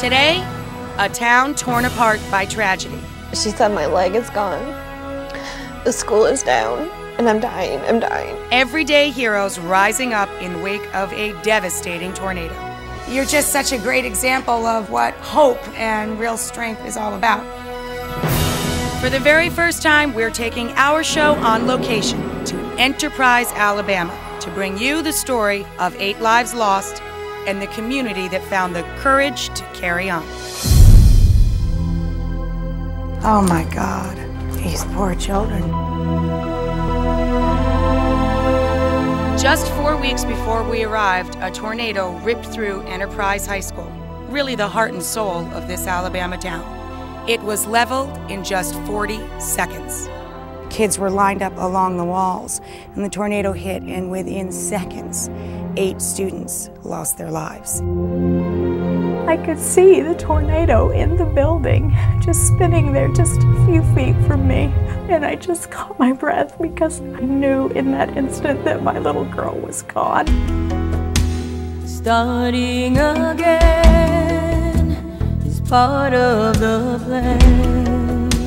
Today, a town torn apart by tragedy. She said my leg is gone, the school is down, and I'm dying, I'm dying. Everyday heroes rising up in wake of a devastating tornado. You're just such a great example of what hope and real strength is all about. For the very first time, we're taking our show on location to Enterprise, Alabama, to bring you the story of 8 lives lost and the community that found the courage to carry on. Oh my God, these poor children. Just 4 weeks before we arrived, a tornado ripped through Enterprise High School, really the heart and soul of this Alabama town. It was leveled in just 40 seconds. Kids were lined up along the walls, and the tornado hit, and within seconds, 8 students lost their lives. I could see the tornado in the building, just spinning there just a few feet from me. And I just caught my breath because I knew in that instant that my little girl was gone. Starting again is part of the plan.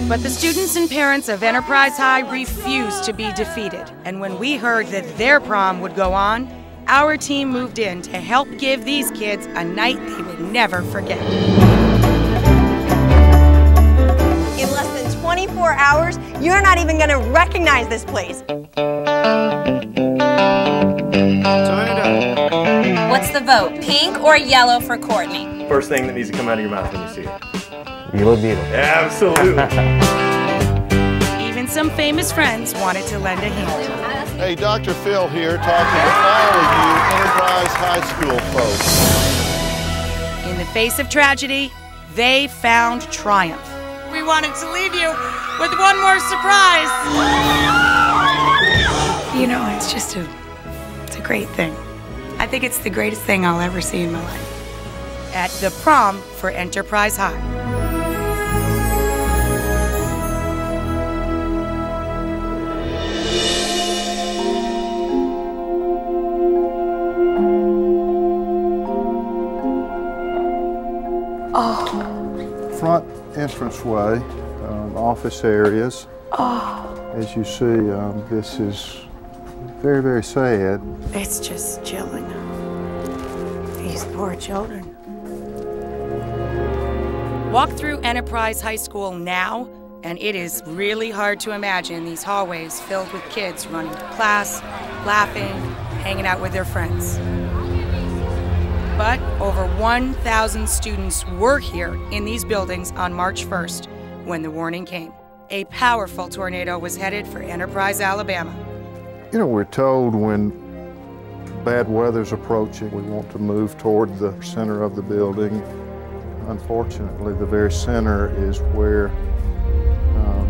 But the students and parents of Enterprise High refused to be defeated. And when we heard that their prom would go on, our team moved in to help give these kids a night they would never forget. In less than 24 hours, you're not even gonna recognize this place. What's the vote, pink or yellow for Courtney? First thing that needs to come out of your mouth when you see it. You look beautiful. Absolutely. Even some famous friends wanted to lend a hand. Hey, Dr. Phil here, talking to all of you Enterprise High School folks. In the face of tragedy, they found triumph. We wanted to leave you with one more surprise. You know, it's a great thing. I think it's the greatest thing I'll ever see in my life. At the prom for Enterprise High. Front entranceway, office areas. As you see, this is very, very sad. It's just chilling. These poor children. Walk through Enterprise High School now, and it is really hard to imagine these hallways filled with kids running to class, laughing, hanging out with their friends. But over 1,000 students were here in these buildings on March 1st when the warning came. A powerful tornado was headed for Enterprise, Alabama. You know, we're told when bad weather's approaching, we want to move toward the center of the building. Unfortunately, the very center is where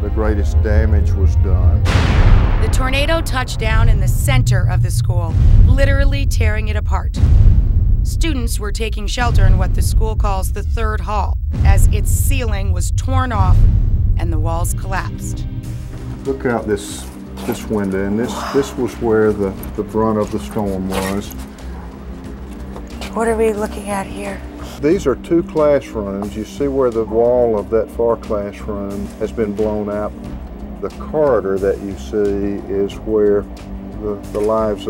the greatest damage was done. The tornado touched down in the center of the school, literally tearing it apart. Students were taking shelter in what the school calls the 3rd hall, as its ceiling was torn off and the walls collapsed. Look out this window, and this was where the brunt of the storm was. What are we looking at here? These are 2 classrooms. You see where the wall of that far classroom has been blown out. The corridor that you see is where the lives of